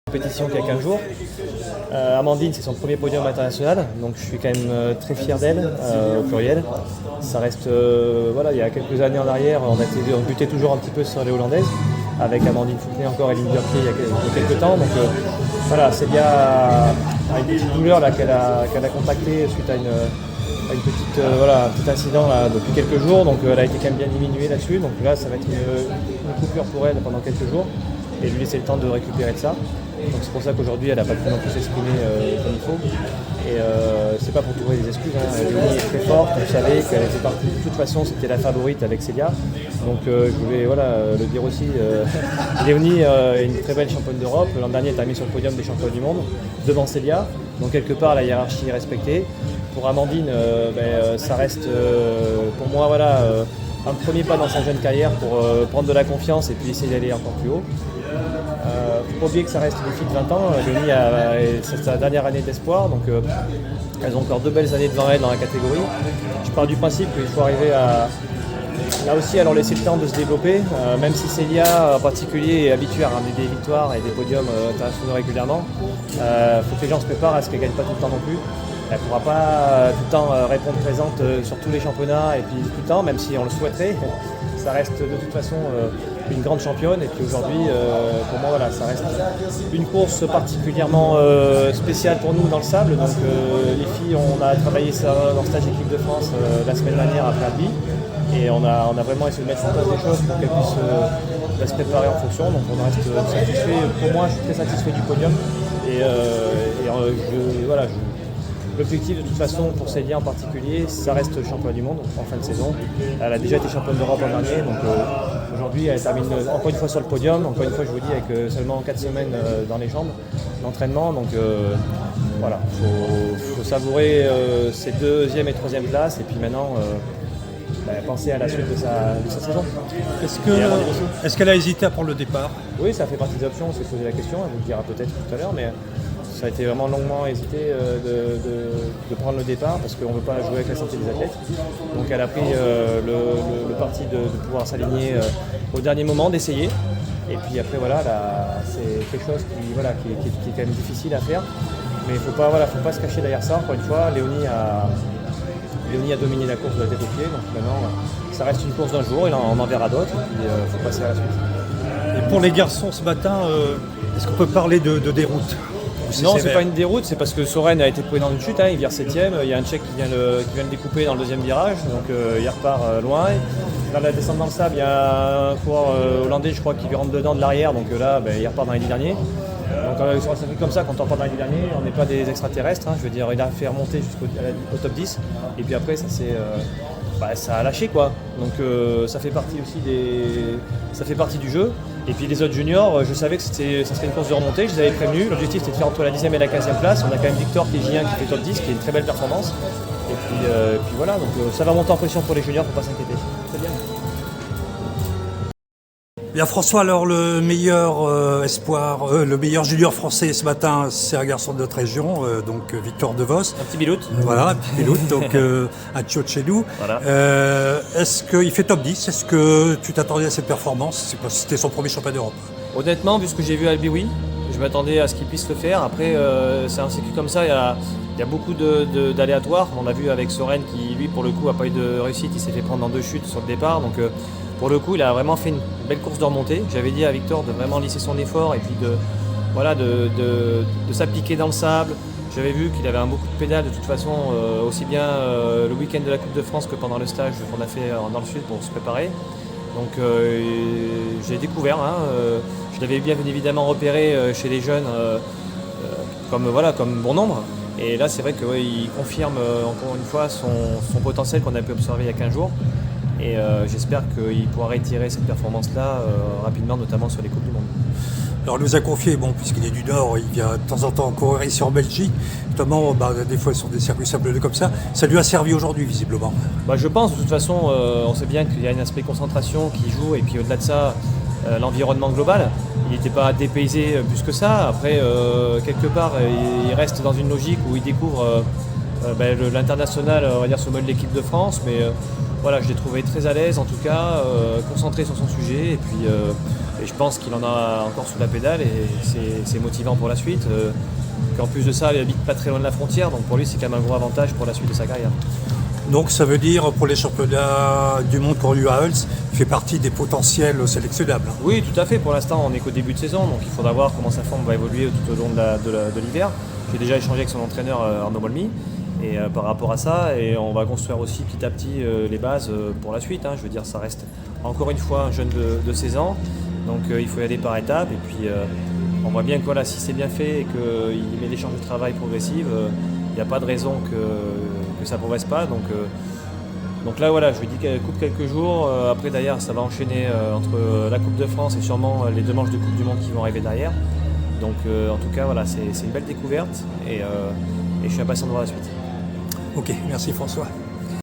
Compétition qu'il y a 15 jours. Amandine, c'est son premier podium international, donc je suis quand même très fier d'elle, au pluriel. Ça reste, voilà, il y a quelques années en arrière, on butait toujours un petit peu sur les Hollandaises, avec Amandine Fouquenet encore et Eline Burkier il y a quelques temps. Donc voilà, Célia a une petite douleur là, qu'elle a contractée suite à une petite, un petit incident là, depuis quelques jours, donc elle a été quand même bien diminuée là-dessus. Donc là, ça va être une coupure pour elle pendant quelques jours et lui laisser le temps de récupérer de ça. Donc c'est pour ça qu'aujourd'hui elle n'a pas pu non plus s'exprimer comme il faut. Et c'est pas pour trouver des excuses. Léonie est très forte, vous savez qu'elle était partie. De toute façon, c'était la favorite avec Célia. Donc je voulais le dire aussi. Léonie est une très belle championne d'Europe. L'an dernier, elle a mis sur le podium des champions du monde devant Célia. Donc quelque part, la hiérarchie est respectée. Pour Amandine, ça reste pour moi un premier pas dans sa jeune carrière pour prendre de la confiance et puis essayer d'aller encore plus haut. Il ne faut pas oublier que ça reste des filles de 20 ans. Léonie, c'est sa dernière année d'espoir, donc elles ont encore 2 belles années devant elles dans la catégorie. Je pars du principe qu'il faut arriver là aussi à leur laisser le temps de se développer, même si Célia en particulier est habituée à ramener des victoires et des podiums internationaux régulièrement. Il faut que les gens se préparent à ce qu'elle ne gagne pas tout le temps non plus. Elle ne pourra pas tout le temps répondre présente sur tous les championnats et puis tout le temps, même si on le souhaiterait. Ça reste de toute façon une grande championne. Et puis aujourd'hui, pour moi, ça reste une course particulièrement spéciale pour nous dans le sable. Donc les filles, on a travaillé ça dans le stage équipe de France la semaine dernière après Albi. Et on a vraiment essayé de mettre en place des choses pour qu'elles puissent se préparer en fonction. Donc on reste satisfait. Pour moi, je suis très satisfait du podium. L'objectif de toute façon pour Célia en particulier, ça reste championne du monde en fin de saison. Elle a déjà été championne d'Europe l'an dernier, donc aujourd'hui elle termine encore une fois sur le podium, encore une fois je vous dis avec seulement 4 semaines dans les jambes d'entraînement. Donc faut savourer ses 2e et 3e places et puis maintenant penser à la suite de sa saison. Est-ce qu'elle a hésité à prendre le départ? Oui, ça fait partie des options, on s'est posé la question, elle vous le dira peut-être tout à l'heure, mais ça a été vraiment longuement hésité de prendre le départ parce qu'on ne veut pas jouer avec la santé des athlètes. Donc elle a pris le parti de pouvoir s'aligner au dernier moment, d'essayer. Et puis après c'est quelque chose qui est quand même difficile à faire. Mais il ne faut pas se cacher derrière ça. Encore une fois, Léonie a dominé la course de la tête aux pieds. Donc maintenant, ça reste une course d'un jour, et on en verra d'autres. Et puis il faut passer à la suite. Et pour les garçons ce matin, est-ce qu'on peut parler de déroute? Non, c'est pas une déroute, c'est parce que Soren a été pris dans une chute, il vire 7ème, il y a un Tchèque qui vient le découper dans le 2e virage, donc il repart loin. Dans la descente dans le sable, il y a un coureur hollandais, je crois, qui lui rentre dedans de l'arrière, donc là, il repart dans les 10 derniers. Donc ça fait comme ça, quand on repart dans les 10 derniers, on n'est pas des extraterrestres, je veux dire, il a fait remonter jusqu'au top 10, et puis après, ça a lâché quoi. Donc ça fait partie du jeu. Et puis les autres juniors, je savais que ça serait une course de remontée, je les avais prévenus. L'objectif c'était de faire entre la 10e et la 15e place. On a quand même Victor qui est J1 qui fait top 10, qui est une très belle performance. Et puis voilà, donc ça va monter en pression pour les juniors, faut pas s'inquiéter. C'est bien. Bien François, alors le meilleur le meilleur junior français ce matin, c'est un garçon de notre région, donc Victor Devos. Un petit biloute. Voilà, un petit biloute, donc un tchio de chez nous. Voilà. Est-ce qu'il fait top 10? Est-ce que tu t'attendais à cette performance? C'était son premier championnat d'Europe. Honnêtement, vu ce que j'ai vu à Albi, oui. Je m'attendais à ce qu'il puisse le faire. Après, c'est un circuit comme ça, il y a beaucoup d'aléatoires. On l'a vu avec Soren qui, lui, pour le coup, n'a pas eu de réussite. Il s'est fait prendre dans 2 chutes sur le départ. Donc, pour le coup, il a vraiment fait une belle course de remontée. J'avais dit à Victor de vraiment lisser son effort et puis de s'appliquer dans le sable. J'avais vu qu'il avait un beaucoup de pédales de toute façon, aussi bien le week-end de la Coupe de France que pendant le stage qu'on a fait dans le sud pour se préparer. Donc j'ai découvert, je l'avais bien évidemment repéré chez les jeunes comme bon nombre. Et là c'est vrai qu'il confirme encore une fois son potentiel qu'on a pu observer il y a 15 jours. Et j'espère qu'il pourra retirer cette performance-là rapidement, notamment sur les Coupes du Monde. Alors il nous a confié, puisqu'il est du Nord, il vient de temps en temps courir ici en Belgique, notamment des fois sur des circuits sablonneux comme ça. Ça lui a servi aujourd'hui visiblement. Je pense, de toute façon, on sait bien qu'il y a un aspect concentration qui joue, et puis au-delà de ça, l'environnement global. Il n'était pas dépaysé plus que ça. Après, quelque part, il reste dans une logique où il découvre l'international, on va dire, sous le mode de l'équipe de France, mais je l'ai trouvé très à l'aise, en tout cas, concentré sur son sujet, et puis Et je pense qu'il en a encore sous la pédale et c'est motivant pour la suite. Qu'en plus de ça, il habite pas très loin de la frontière, donc pour lui c'est quand même un gros avantage pour la suite de sa carrière. Donc ça veut dire pour les championnats du monde pour lui à Hulst, il fait partie des potentiels sélectionnables. Oui, tout à fait. Pour l'instant, on n'est qu'au début de saison, donc il faudra voir comment sa forme va évoluer tout au long de l'hiver. J'ai déjà échangé avec son entraîneur Arnaud Molmy et par rapport à ça, et on va construire aussi petit à petit les bases pour la suite. Je veux dire, ça reste encore une fois un jeune de 16 ans, donc il faut y aller par étapes. Et puis on voit bien que voilà, si c'est bien fait et qu'il met des charges de travail progressives, il n'y a pas de raison que ça ne progresse pas. Donc là voilà, je lui dis qu'elle coupe quelques jours. Après d'ailleurs, ça va enchaîner entre la Coupe de France et sûrement les 2 manches de Coupe du Monde qui vont arriver derrière. Donc en tout cas voilà, c'est une belle découverte et je suis impatient de voir la suite. Ok, merci François.